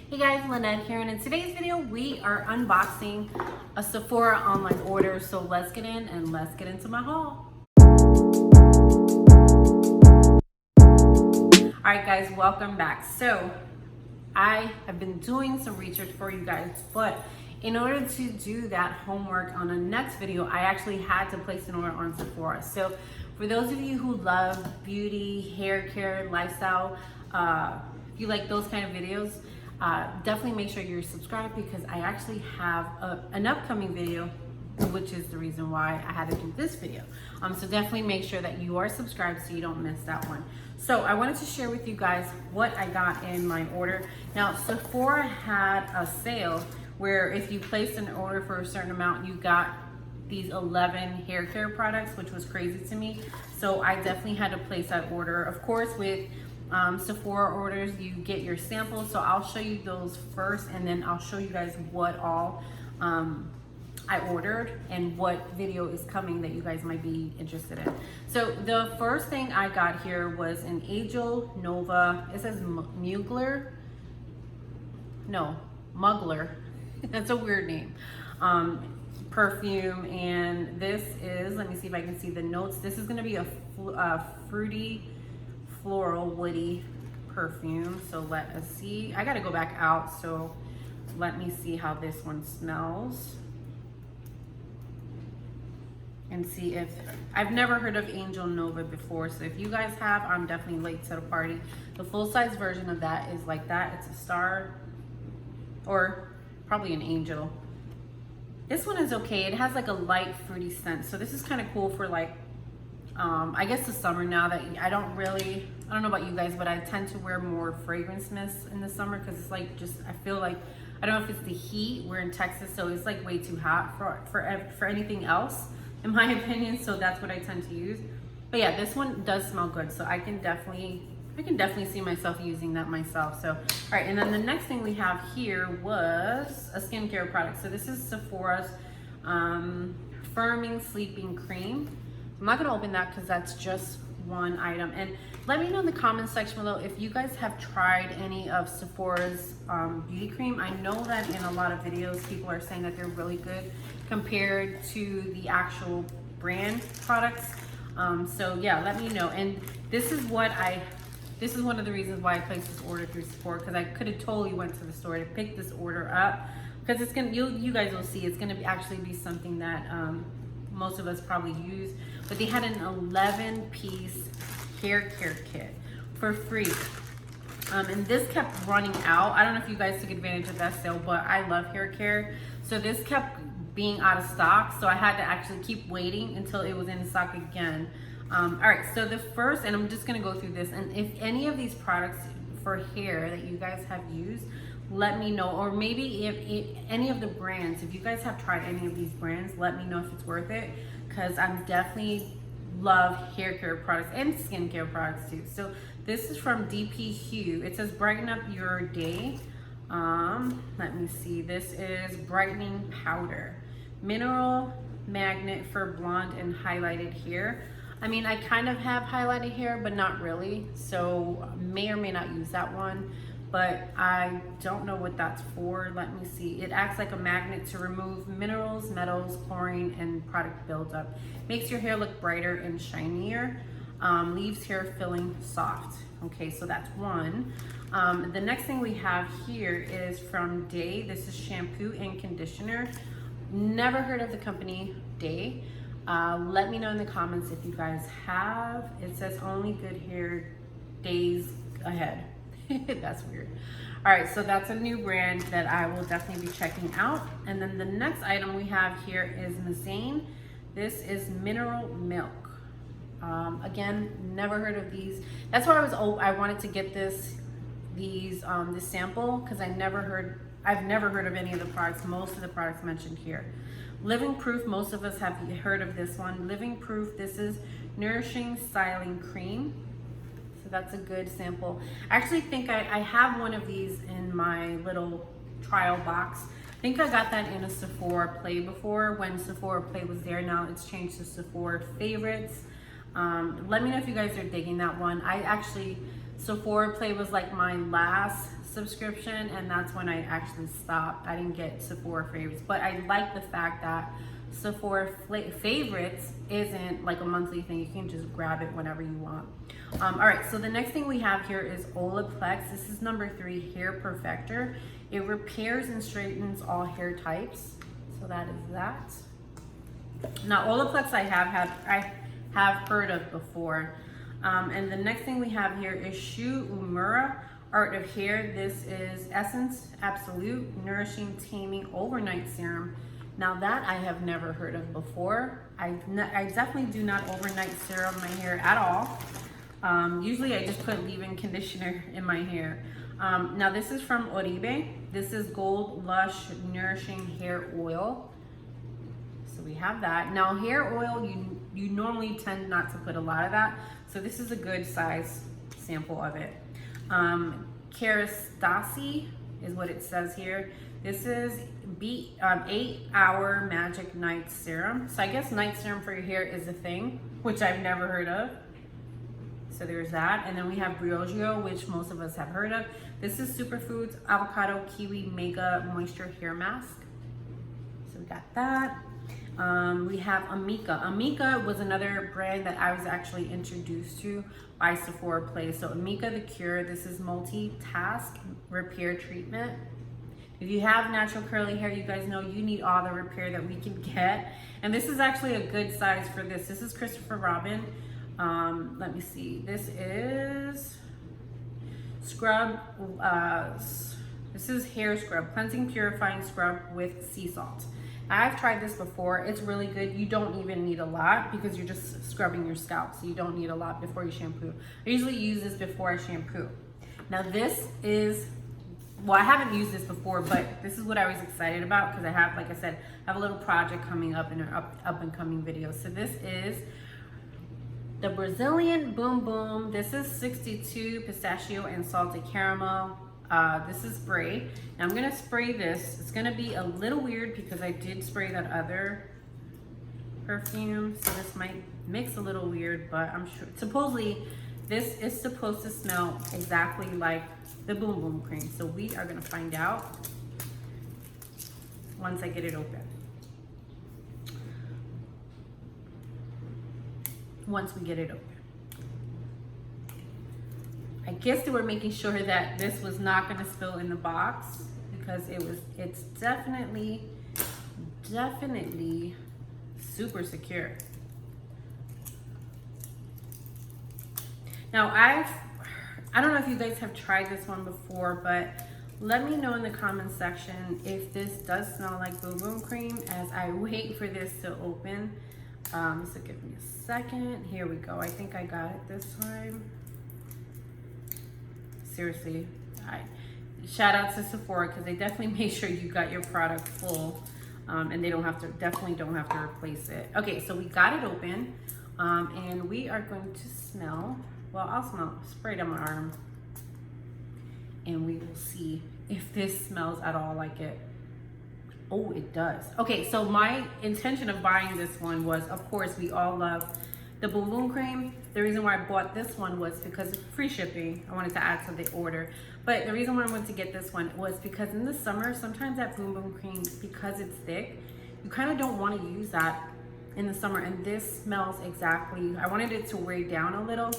Hey guys, Lynette here, and in today's video we are unboxing a Sephora online order. So let's get in and let's get into my haul. Alright guys, welcome back. So I have been doing some research for you guys, but in order to do that homework on the next video, I actually had to place an order on Sephora. So for those of you who love beauty, hair care, lifestyle, if you like those kind of videos, definitely make sure you're subscribed, because I actually have an upcoming video, which is the reason why I had to do this video. So definitely make sure that you are subscribed so you don't miss that one. So I wanted to share with you guys what I got in my order. Now, Sephora had a sale where if you placed an order for a certain amount, you got these 11 hair care products, which was crazy to me. So I definitely had to place that order. Of course, with Sephora orders, you get your samples, so I'll show you those first, and then I'll show you guys what all I ordered and what video is coming that you guys might be interested in. So the first thing I got here was an Angel Nova, it says Mugler, that's a weird name, perfume, and this is, let me see if I can see the notes. This is going to be a fruity, floral, woody perfume. So let us see. I got to go back out, so let me see how this one smells and see if I've never heard of Angel Nova before. So if you guys have, I'm definitely late to the party. The full-size version of that is like that. It's a star, or probably an angel. This one is okay. It has like a light fruity scent, so this is kind of cool for like I guess the summer, now that I don't know about you guys, but I tend to wear more fragrance mists in the summer, because it's like, just, I feel like, I don't know if it's the heat, we're in Texas, so it's like way too hot for anything else, in my opinion, so that's what I tend to use. But yeah, this one does smell good, so I can definitely see myself using that myself. So, all right, and then the next thing we have here was a skincare product. So this is Sephora's Firming Sleeping Cream. I'm not gonna open that because that's just one item. And let me know in the comments section below if you guys have tried any of Sephora's beauty cream. I know that in a lot of videos, people are saying that they're really good compared to the actual brand products. So yeah, let me know. And this is one of the reasons why I placed this order through Sephora, because I could have totally went to the store to pick this order up, because it's gonna, you guys will see, it's gonna actually be something that most of us probably use. But they had an 11-piece hair care kit for free, and this kept running out. I don't know if you guys took advantage of that sale, but I love hair care, so this kept being out of stock, so I had to actually keep waiting until it was in stock again. All right, so the first, and I'm just gonna go through this, and if any of these products for hair that you guys have used, let me know. Or maybe if any of the brands, if you guys have tried any of these brands, let me know if it's worth it, because I'm definitely love hair care products and skincare products too. So this is from DP Hue. It says brighten up your day. Let me see. This is brightening powder, mineral magnet for blonde and highlighted hair. I mean, I kind of have highlighted hair, but not really, so may or may not use that one, but I don't know what that's for. Let me see. It acts like a magnet to remove minerals, metals, chlorine, and product buildup. Makes your hair look brighter and shinier. Leaves hair feeling soft. Okay, so that's one. The next thing we have here is from Day. This is shampoo and conditioner. Never heard of the company Day. Let me know in the comments if you guys have. It says only good hair days ahead. That's weird. All right, so that's a new brand that I will definitely be checking out. And then the next item we have here is Mazane. This is mineral milk. Again, never heard of these. That's why I wanted to get this sample, because I've never heard of any of the products, most of the products mentioned here. Living Proof, most of us have heard of this one. Living Proof, this is Nourishing Styling Cream. So that's a good sample. I actually think I have one of these in my little trial box. I think I got that in a Sephora Play before, when Sephora Play was there. Now it's changed to Sephora Favorites. Let me know if you guys are digging that one. Sephora Play was like my last subscription, and that's when I actually stopped. I didn't get Sephora favorites, but I like the fact that Sephora favorites isn't like a monthly thing. You can just grab it whenever you want. All right, so the next thing we have here is Olaplex. This is number 3, Hair Perfector. It repairs and straightens all hair types. So that is that. Now Olaplex I have heard of before. And the next thing we have here is Shu Uemura Art of Hair. This is Essence Absolute Nourishing Taming Overnight Serum. Now that I have never heard of before. I definitely do not overnight serum my hair at all. Usually I just put leave-in conditioner in my hair. Now this is from Oribe. This is Gold Lush Nourishing Hair Oil. So we have that. Now hair oil, you normally tend not to put a lot of that. So this is a good size sample of it. Kerastase is what it says here. This is 8-hour magic night serum. So I guess night serum for your hair is a thing, which I've never heard of. So there's that. And then we have Briogeo, which most of us have heard of. This is Superfoods Avocado Kiwi Mega Moisture Hair Mask. So we got that. We have Amika. Amika was another brand that I was actually introduced to by Sephora Play. So Amika The Cure, this is multitask repair treatment. If you have natural curly hair, you guys know you need all the repair that we can get. And this is actually a good size for this. This is Christopher Robin. Let me see. This is scrub. This is hair scrub, cleansing, purifying scrub with sea salt. I've tried this before. It's really good. You don't even need a lot because you're just scrubbing your scalp. So you don't need a lot before you shampoo. I usually use this before I shampoo. Now this is, well, I haven't used this before, but this is what I was excited about because I have, like I said, I have a little project coming up in an up and coming video. So this is the Brazilian Boom Boom. This is 62 pistachio and salted caramel. This is Braid. Now I'm gonna spray this. It's gonna be a little weird because I did spray that other perfume, so this might mix a little weird, but I'm sure, supposedly this is supposed to smell exactly like the Boom Boom cream. So we are gonna find out once I get it open. Once we get it open. I guess they were making sure that this was not gonna spill in the box because it's definitely super secure. Now I don't know if you guys have tried this one before, but let me know in the comment section if this does smell like Boom Boom cream as I wait for this to open. So give me a second. Here we go. I think I got it this time. Seriously, shout out to Sephora because they definitely make sure you got your product full, and they definitely don't have to replace it. Okay, so we got it open, and we are going to smell. Well, I'll spray it on my arm, and we will see if this smells at all like it. Oh, it does. Okay, so my intention of buying this one was, of course, we all love the Boom Boom cream. The reason why I bought this one was because of free shipping. I wanted to add to the order. But the reason why I wanted to get this one was because in the summer, sometimes that Boom Boom cream, because it's thick, you kind of don't want to use that in the summer. And this smells exactly, I wanted it to weigh down a little,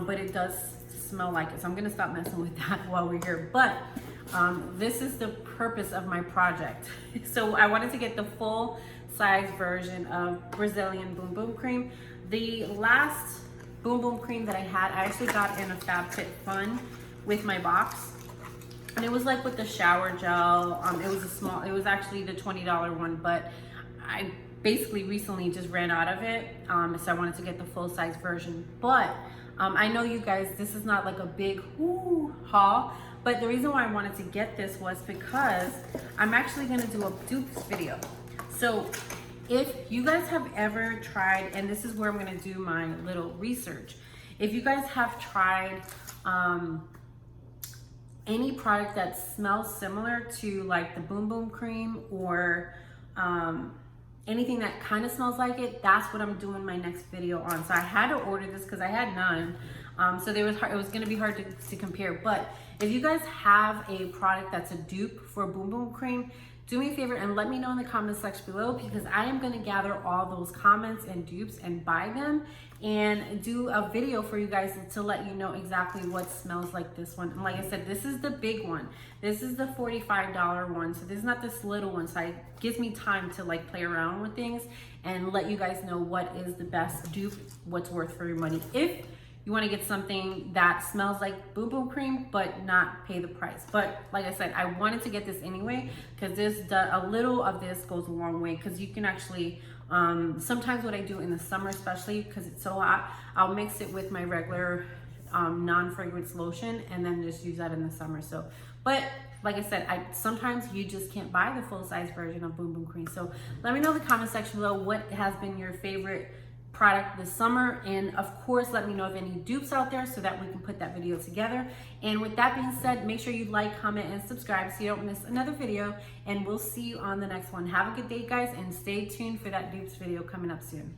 but it does smell like it. So I'm gonna stop messing with that while we're here. But this is the purpose of my project. So I wanted to get the full size version of Brazilian Boom Boom cream. The last Boom Boom cream that I had, I actually got in a FabFitFun with my box. And it was like with the shower gel. It was actually the $20 one, but I basically recently just ran out of it. So I wanted to get the full size version. But I know you guys, this is not like a big haul, but the reason why I wanted to get this was because I'm actually gonna do a dupes video. So if you guys have ever tried, and this is where I'm gonna do my little research. If you guys have tried any product that smells similar to like the Boom Boom cream or anything that kind of smells like it, that's what I'm doing my next video on. So I had to order this because I had none. So it was going to be hard to compare. But if you guys have a product that's a dupe for Boom Boom Cream, do me a favor and let me know in the comment section below, because I am going to gather all those comments and dupes and buy them and do a video for you guys to let you know exactly what smells like this one. And like I said, this is the big one. This is the $45 one. So this is not this little one. So it gives me time to like play around with things and let you guys know what is the best dupe, what's worth for your money. If you want to get something that smells like Boom Boom Cream but not pay the price. But like I said, I wanted to get this anyway because a little of this goes a long way, because you can actually sometimes what I do in the summer, especially because it's so hot, I'll mix it with my regular non-fragrance lotion and then just use that in the summer. So but like I said, sometimes you just can't buy the full-size version of Boom Boom Cream. So let me know in the comment section below what has been your favorite product this summer, and of course let me know if any dupes out there so that we can put that video together. And with that being said, make sure you like, comment, and subscribe so you don't miss another video, and we'll see you on the next one. Have a good day, guys, and stay tuned for that dupes video coming up soon.